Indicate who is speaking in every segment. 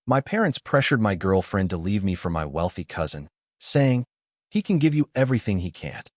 Speaker 1: My parents pressured my girlfriend to leave me for my wealthy cousin, saying, "He can give you everything he can't."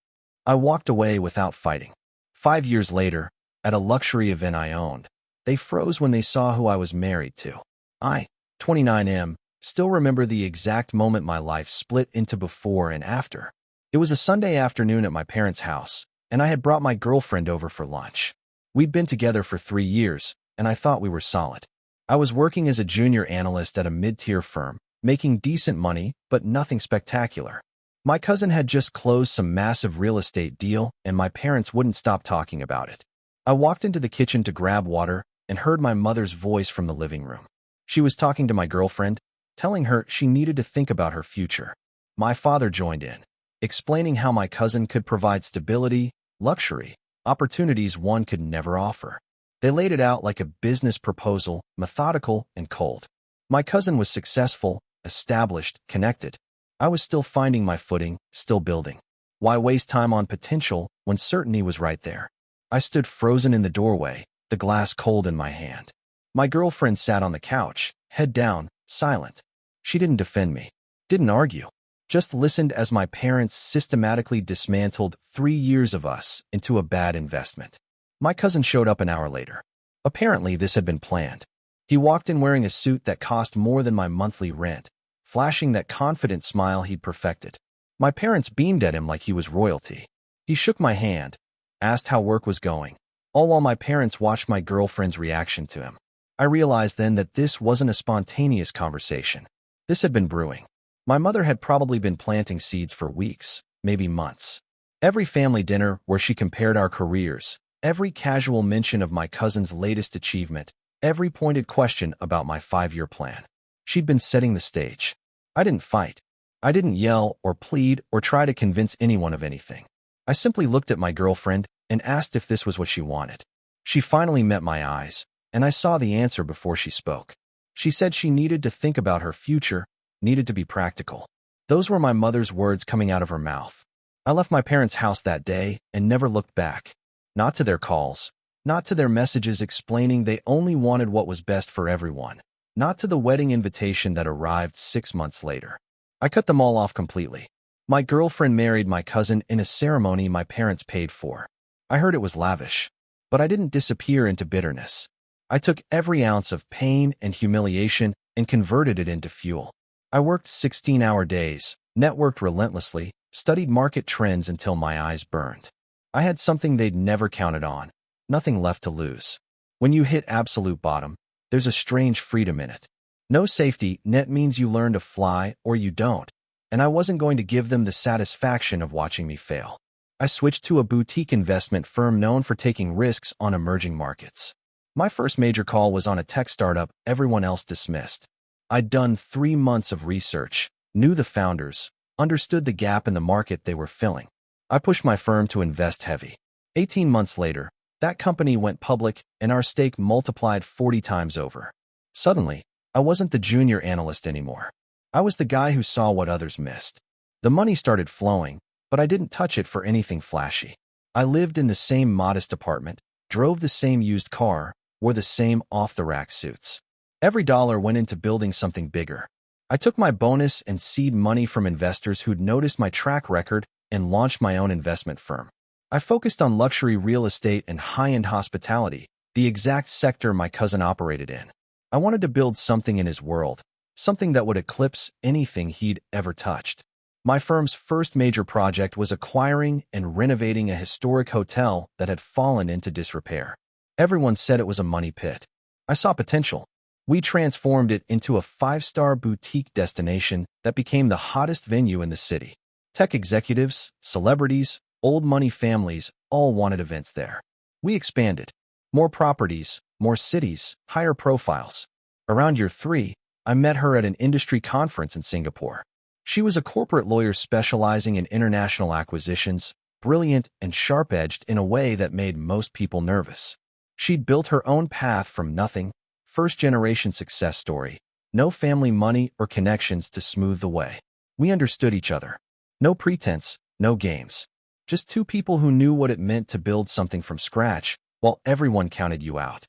Speaker 1: I walked away without fighting. 5 years later, at a luxury event I owned, they froze when they saw who I was married to. I, 29M, still remember the exact moment my life split into before and after. It was a Sunday afternoon at my parents' house, and I had brought my girlfriend over for lunch. We'd been together for 3 years, and I thought we were solid. I was working as a junior analyst at a mid-tier firm, making decent money, but nothing spectacular. My cousin had just closed some massive real estate deal, and my parents wouldn't stop talking about it. I walked into the kitchen to grab water and heard my mother's voice from the living room. She was talking to my girlfriend, telling her she needed to think about her future. My father joined in, explaining how my cousin could provide stability, luxury, opportunities one could never offer. They laid it out like a business proposal, methodical and cold. My cousin was successful, established, connected. I was still finding my footing, still building. Why waste time on potential when certainty was right there? I stood frozen in the doorway, the glass cold in my hand. My girlfriend sat on the couch, head down, silent. She didn't defend me, didn't argue, just listened as my parents systematically dismantled 3 years of us into a bad investment. My cousin showed up an hour later. Apparently, this had been planned. He walked in wearing a suit that cost more than my monthly rent, flashing that confident smile he'd perfected. My parents beamed at him like he was royalty. He shook my hand, asked how work was going, all while my parents watched my girlfriend's reaction to him. I realized then that this wasn't a spontaneous conversation. This had been brewing. My mother had probably been planting seeds for weeks, maybe months. Every family dinner where she compared our careers, every casual mention of my cousin's latest achievement, every pointed question about my 5-year plan. She'd been setting the stage. I didn't fight. I didn't yell or plead or try to convince anyone of anything. I simply looked at my girlfriend and asked if this was what she wanted. She finally met my eyes, and I saw the answer before she spoke. She said she needed to think about her future, needed to be practical. Those were my mother's words coming out of her mouth. I left my parents' house that day and never looked back. Not to their calls, not to their messages explaining they only wanted what was best for everyone, not to the wedding invitation that arrived 6 months later. I cut them all off completely. My girlfriend married my cousin in a ceremony my parents paid for. I heard it was lavish, but I didn't disappear into bitterness. I took every ounce of pain and humiliation and converted it into fuel. I worked 16-hour days, networked relentlessly, studied market trends until my eyes burned. I had something they'd never counted on, nothing left to lose. When you hit absolute bottom, there's a strange freedom in it. No safety net means you learn to fly or you don't, and I wasn't going to give them the satisfaction of watching me fail. I switched to a boutique investment firm known for taking risks on emerging markets. My first major call was on a tech startup everyone else dismissed. I'd done 3 months of research, knew the founders, understood the gap in the market they were filling. I pushed my firm to invest heavy. 18 months later, that company went public and our stake multiplied 40 times over. Suddenly, I wasn't the junior analyst anymore. I was the guy who saw what others missed. The money started flowing, but I didn't touch it for anything flashy. I lived in the same modest apartment, drove the same used car, wore the same off-the-rack suits. Every dollar went into building something bigger. I took my bonus and seed money from investors who'd noticed my track record and launched my own investment firm. I focused on luxury real estate and high-end hospitality, the exact sector my cousin operated in. I wanted to build something in his world, something that would eclipse anything he'd ever touched. My firm's first major project was acquiring and renovating a historic hotel that had fallen into disrepair. Everyone said it was a money pit. I saw potential. We transformed it into a 5-star boutique destination that became the hottest venue in the city. Tech executives, celebrities, old money families all wanted events there. We expanded. More properties, more cities, higher profiles. Around year 3, I met her at an industry conference in Singapore. She was a corporate lawyer specializing in international acquisitions, brilliant and sharp-edged in a way that made most people nervous. She'd built her own path from nothing, first-generation success story, no family money or connections to smooth the way. We understood each other. No pretense, no games. Just two people who knew what it meant to build something from scratch, while everyone counted you out.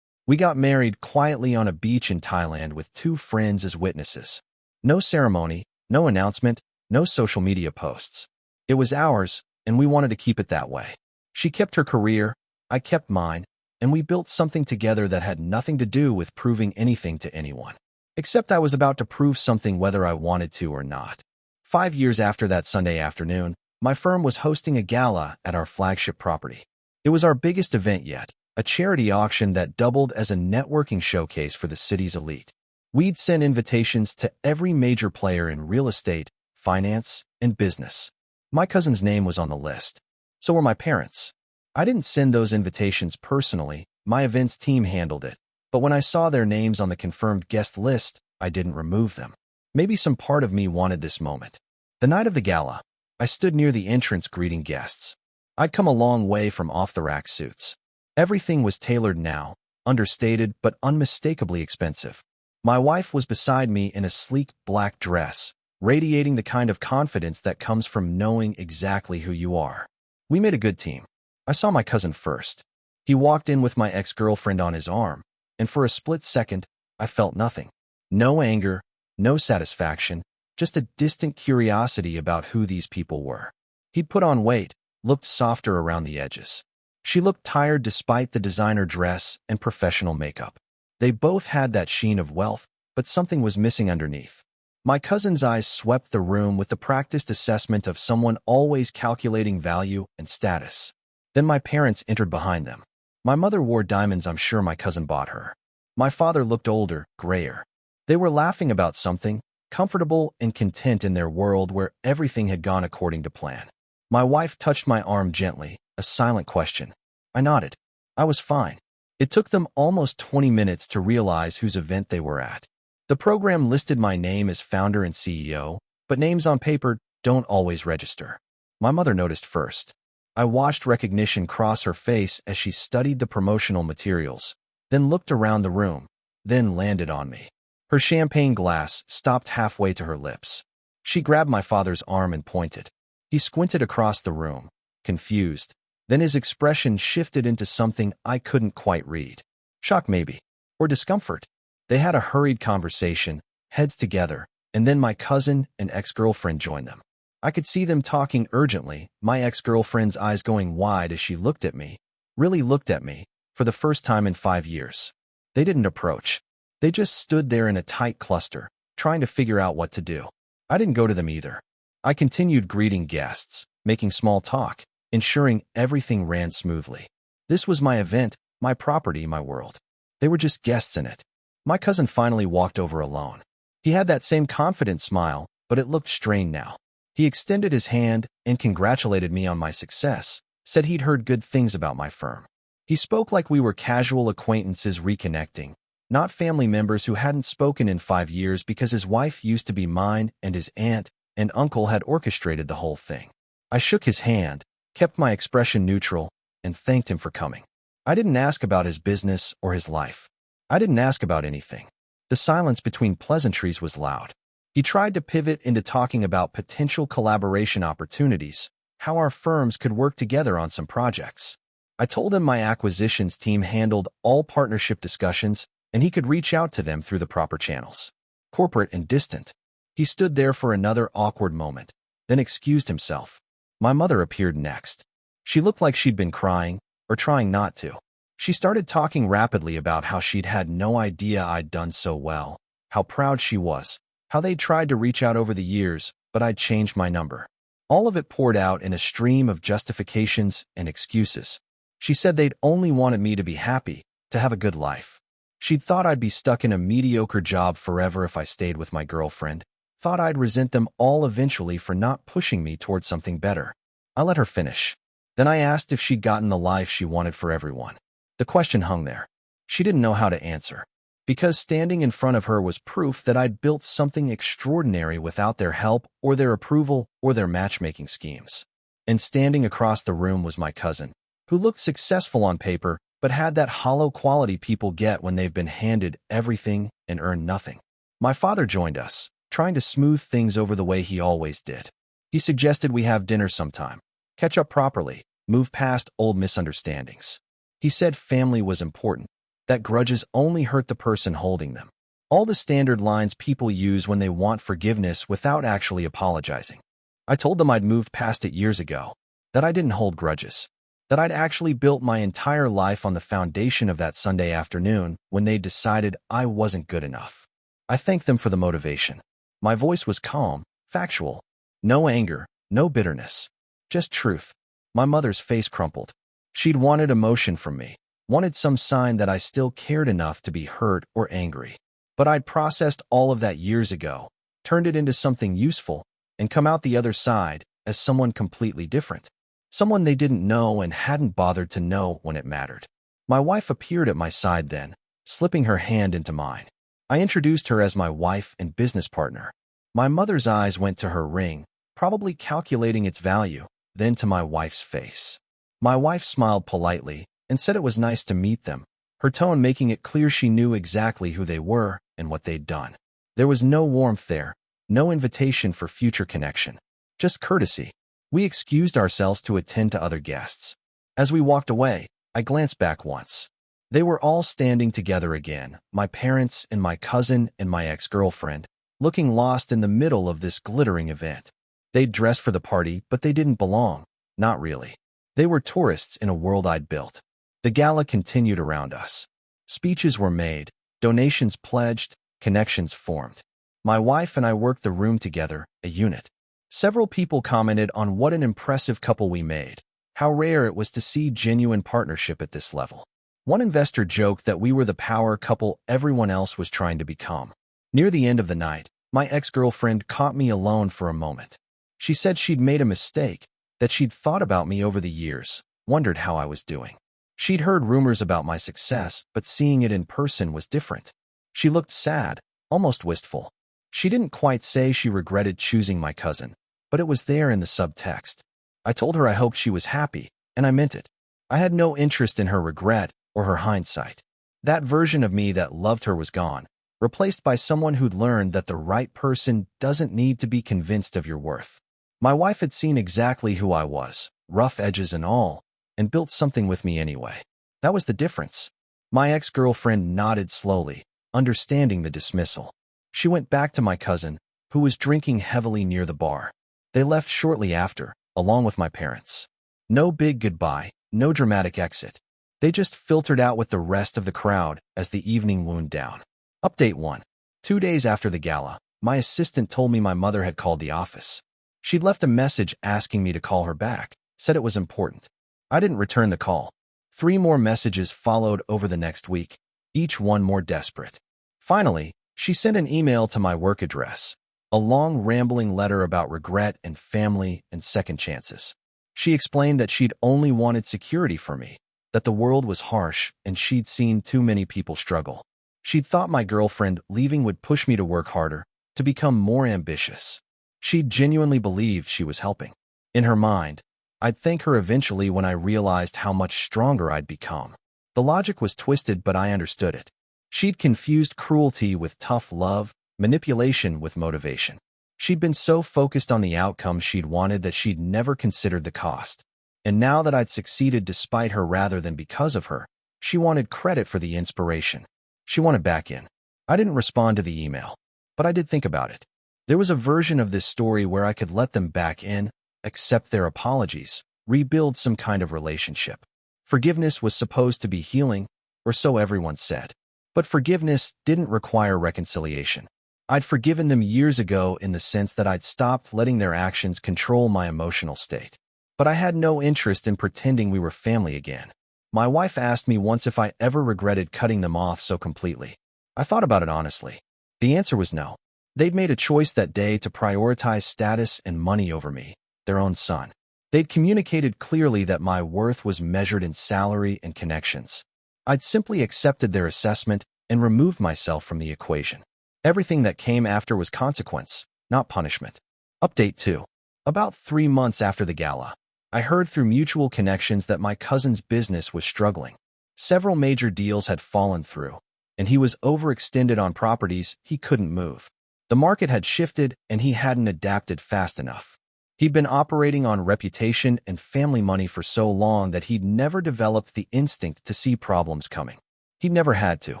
Speaker 1: We got married quietly on a beach in Thailand with 2 friends as witnesses. No ceremony, no announcement, no social media posts. It was ours, and we wanted to keep it that way. She kept her career, I kept mine, and we built something together that had nothing to do with proving anything to anyone. Except I was about to prove something whether I wanted to or not. 5 years after that Sunday afternoon, my firm was hosting a gala at our flagship property. It was our biggest event yet, a charity auction that doubled as a networking showcase for the city's elite. We'd send invitations to every major player in real estate, finance, and business. My cousin's name was on the list. So were my parents. I didn't send those invitations personally, my events team handled it. But when I saw their names on the confirmed guest list, I didn't remove them. Maybe some part of me wanted this moment. The night of the gala, I stood near the entrance greeting guests. I'd come a long way from off-the-rack suits. Everything was tailored now, understated but unmistakably expensive. My wife was beside me in a sleek black dress, radiating the kind of confidence that comes from knowing exactly who you are. We made a good team. I saw my cousin first. He walked in with my ex-girlfriend on his arm, and for a split second, I felt nothing. No anger, no satisfaction, just a distant curiosity about who these people were. He'd put on weight, looked softer around the edges. She looked tired despite the designer dress and professional makeup. They both had that sheen of wealth, but something was missing underneath. My cousin's eyes swept the room with the practiced assessment of someone always calculating value and status. Then my parents entered behind them. My mother wore diamonds I'm sure my cousin bought her. My father looked older, grayer. They were laughing about something, comfortable and content in their world where everything had gone according to plan. My wife touched my arm gently, a silent question. I nodded. I was fine. It took them almost 20 minutes to realize whose event they were at. The program listed my name as founder and CEO, but names on paper don't always register. My mother noticed first. I watched recognition cross her face as she studied the promotional materials, then looked around the room, then landed on me. Her champagne glass stopped halfway to her lips. She grabbed my father's arm and pointed. He squinted across the room, confused. Then his expression shifted into something I couldn't quite read. Shock maybe, or discomfort. They had a hurried conversation, heads together, and then my cousin and ex-girlfriend joined them. I could see them talking urgently, my ex-girlfriend's eyes going wide as she looked at me, really looked at me, for the first time in 5 years. They didn't approach. They just stood there in a tight cluster, trying to figure out what to do. I didn't go to them either. I continued greeting guests, making small talk, ensuring everything ran smoothly. This was my event, my property, my world. They were just guests in it. My cousin finally walked over alone. He had that same confident smile, but it looked strained now. He extended his hand and congratulated me on my success, said he'd heard good things about my firm. He spoke like we were casual acquaintances reconnecting, not family members who hadn't spoken in 5 years because his wife used to be mine and his aunt and uncle had orchestrated the whole thing. I shook his hand, kept my expression neutral, and thanked him for coming. I didn't ask about his business or his life. I didn't ask about anything. The silence between pleasantries was loud. He tried to pivot into talking about potential collaboration opportunities, how our firms could work together on some projects. I told him my acquisitions team handled all partnership discussions and he could reach out to them through the proper channels. Corporate and distant. He stood there for another awkward moment, then excused himself. My mother appeared next. She looked like she'd been crying, or trying not to. She started talking rapidly about how she'd had no idea I'd done so well, how proud she was, how they'd tried to reach out over the years, but I'd changed my number. All of it poured out in a stream of justifications and excuses. She said they'd only wanted me to be happy, to have a good life. She'd thought I'd be stuck in a mediocre job forever if I stayed with my girlfriend, thought I'd resent them all eventually for not pushing me towards something better. I let her finish. Then I asked if she'd gotten the life she wanted for everyone. The question hung there. She didn't know how to answer. Because standing in front of her was proof that I'd built something extraordinary without their help or their approval or their matchmaking schemes. And standing across the room was my cousin, who looked successful on paper but had that hollow quality people get when they've been handed everything and earned nothing. My father joined us, trying to smooth things over the way he always did. He suggested we have dinner sometime, catch up properly, move past old misunderstandings. He said family was important. that grudges only hurt the person holding them. All the standard lines people use when they want forgiveness without actually apologizing. I told them I'd moved past it years ago, that I didn't hold grudges, that I'd actually built my entire life on the foundation of that Sunday afternoon when they decided I wasn't good enough. I thanked them for the motivation. My voice was calm, factual. No anger, no bitterness. Just truth. My mother's face crumpled. She'd wanted emotion from me, wanted some sign that I still cared enough to be hurt or angry. But I'd processed all of that years ago, turned it into something useful, and come out the other side as someone completely different. Someone they didn't know and hadn't bothered to know when it mattered. My wife appeared at my side then, slipping her hand into mine. I introduced her as my wife and business partner. My mother's eyes went to her ring, probably calculating its value, then to my wife's face. My wife smiled politely and said it was nice to meet them, her tone making it clear she knew exactly who they were and what they'd done. There was no warmth there, no invitation for future connection, just courtesy. We excused ourselves to attend to other guests. As we walked away, I glanced back once. They were all standing together again, my parents and my cousin and my ex-girlfriend, looking lost in the middle of this glittering event. They'd dressed for the party, but they didn't belong. Not really. They were tourists in a world I'd built. The gala continued around us. Speeches were made, donations pledged, connections formed. My wife and I worked the room together, a unit. Several people commented on what an impressive couple we made, how rare it was to see genuine partnership at this level. One investor joked that we were the power couple everyone else was trying to become. Near the end of the night, my ex-girlfriend caught me alone for a moment. She said she'd made a mistake, that she'd thought about me over the years, wondered how I was doing. She'd heard rumors about my success, but seeing it in person was different. She looked sad, almost wistful. She didn't quite say she regretted choosing my cousin, but it was there in the subtext. I told her I hoped she was happy, and I meant it. I had no interest in her regret or her hindsight. That version of me that loved her was gone, replaced by someone who'd learned that the right person doesn't need to be convinced of your worth. My wife had seen exactly who I was, rough edges and all, and built something with me anyway. That was the difference. My ex-girlfriend nodded slowly, understanding the dismissal. She went back to my cousin, who was drinking heavily near the bar. They left shortly after, along with my parents. No big goodbye, no dramatic exit. They just filtered out with the rest of the crowd as the evening wound down. Update 1. 2 days after the gala, my assistant told me my mother had called the office. She'd left a message asking me to call her back, said it was important. I didn't return the call. 3 more messages followed over the next week, each one more desperate. Finally, she sent an email to my work address, a long rambling letter about regret and family and second chances. She explained that she'd only wanted security for me, that the world was harsh and she'd seen too many people struggle. She'd thought my girlfriend leaving would push me to work harder, to become more ambitious. She'd genuinely believed she was helping. In her mind, I'd thank her eventually when I realized how much stronger I'd become. The logic was twisted, but I understood it. She'd confused cruelty with tough love, manipulation with motivation. She'd been so focused on the outcome she'd wanted that she'd never considered the cost. And now that I'd succeeded despite her rather than because of her, she wanted credit for the inspiration. She wanted back in. I didn't respond to the email, but I did think about it. There was a version of this story where I could let them back in, accept their apologies, rebuild some kind of relationship. Forgiveness was supposed to be healing, or so everyone said. But forgiveness didn't require reconciliation. I'd forgiven them years ago in the sense that I'd stopped letting their actions control my emotional state. But I had no interest in pretending we were family again. My wife asked me once if I ever regretted cutting them off so completely. I thought about it honestly. The answer was no. They'd made a choice that day to prioritize status and money over me, their own son. They'd communicated clearly that my worth was measured in salary and connections. I'd simply accepted their assessment and removed myself from the equation. Everything that came after was consequence, not punishment. Update 2. About 3 months after the gala, I heard through mutual connections that my cousin's business was struggling. Several major deals had fallen through, and he was overextended on properties he couldn't move. The market had shifted, and he hadn't adapted fast enough. He'd been operating on reputation and family money for so long that he'd never developed the instinct to see problems coming. He never had to.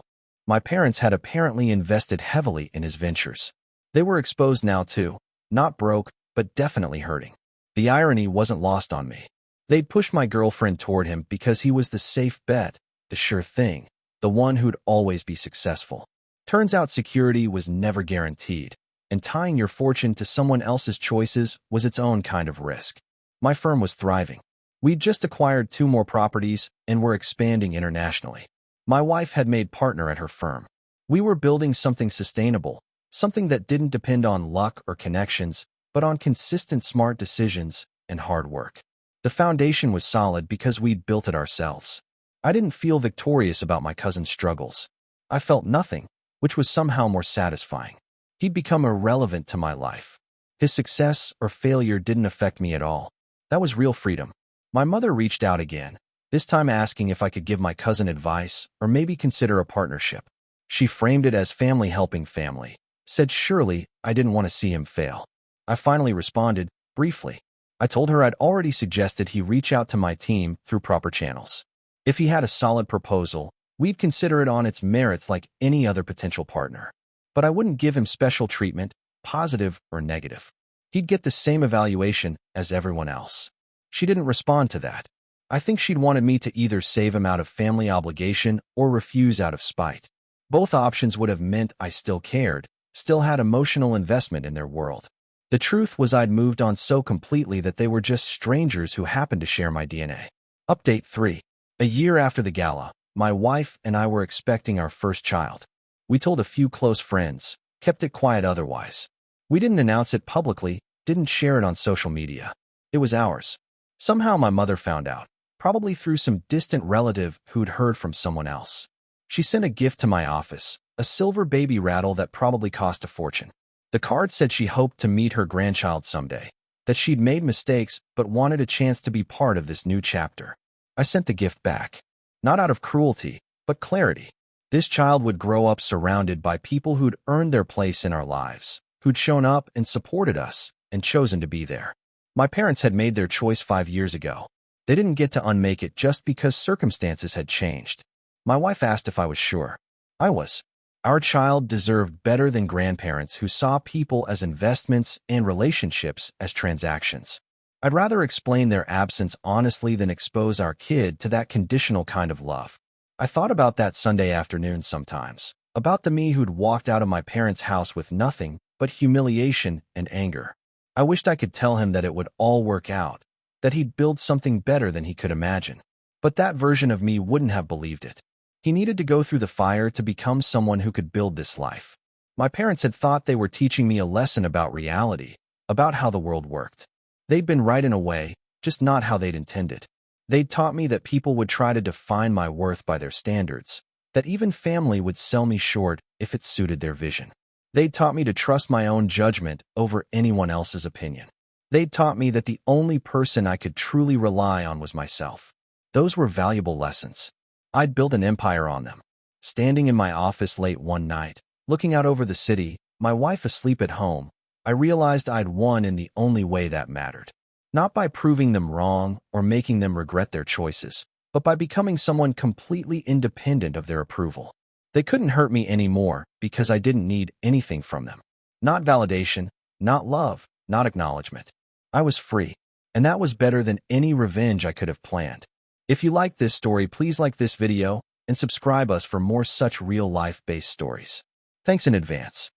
Speaker 1: My parents had apparently invested heavily in his ventures. They were exposed now too, not broke, but definitely hurting. The irony wasn't lost on me. They'd pushed my girlfriend toward him because he was the safe bet, the sure thing, the one who'd always be successful. Turns out security was never guaranteed, and tying your fortune to someone else's choices was its own kind of risk. My firm was thriving. We'd just acquired 2 more properties and were expanding internationally. My wife had made partner at her firm. We were building something sustainable, something that didn't depend on luck or connections, but on consistent smart decisions and hard work. The foundation was solid because we'd built it ourselves. I didn't feel victorious about my cousin's struggles. I felt nothing, which was somehow more satisfying. He'd become irrelevant to my life. His success or failure didn't affect me at all. That was real freedom. My mother reached out again, this time asking if I could give my cousin advice or maybe consider a partnership. She framed it as family helping family, said surely I didn't want to see him fail. I finally responded, briefly. I told her I'd already suggested he reach out to my team through proper channels. If he had a solid proposal, we'd consider it on its merits like any other potential partner. But I wouldn't give him special treatment, positive or negative. He'd get the same evaluation as everyone else. She didn't respond to that. I think she'd wanted me to either save him out of family obligation or refuse out of spite. Both options would have meant I still cared, still had emotional investment in their world. The truth was I'd moved on so completely that they were just strangers who happened to share my DNA. Update 3. A year after the gala, my wife and I were expecting our first child. We told a few close friends, kept it quiet otherwise. We didn't announce it publicly, didn't share it on social media. It was ours. Somehow my mother found out, probably through some distant relative who'd heard from someone else. She sent a gift to my office, a silver baby rattle that probably cost a fortune. The card said she hoped to meet her grandchild someday, that she'd made mistakes but wanted a chance to be part of this new chapter. I sent the gift back. Not out of cruelty, but clarity. This child would grow up surrounded by people who'd earned their place in our lives, who'd shown up and supported us and chosen to be there. My parents had made their choice 5 years ago. They didn't get to unmake it just because circumstances had changed. My wife asked if I was sure. I was. Our child deserved better than grandparents who saw people as investments and relationships as transactions. I'd rather explain their absence honestly than expose our kid to that conditional kind of love. I thought about that Sunday afternoon sometimes, about the me who'd walked out of my parents' house with nothing but humiliation and anger. I wished I could tell him that it would all work out, that he'd build something better than he could imagine. But that version of me wouldn't have believed it. He needed to go through the fire to become someone who could build this life. My parents had thought they were teaching me a lesson about reality, about how the world worked. They'd been right in a way, just not how they'd intended. They'd taught me that people would try to define my worth by their standards, that even family would sell me short if it suited their vision. They'd taught me to trust my own judgment over anyone else's opinion. They'd taught me that the only person I could truly rely on was myself. Those were valuable lessons. I'd built an empire on them. Standing in my office late one night, looking out over the city, my wife asleep at home, I realized I'd won in the only way that mattered. Not by proving them wrong or making them regret their choices, but by becoming someone completely independent of their approval. They couldn't hurt me anymore because I didn't need anything from them. Not validation, not love, not acknowledgement. I was free, and that was better than any revenge I could have planned. If you like this story, please like this video and subscribe us for more such real-life-based stories. Thanks in advance.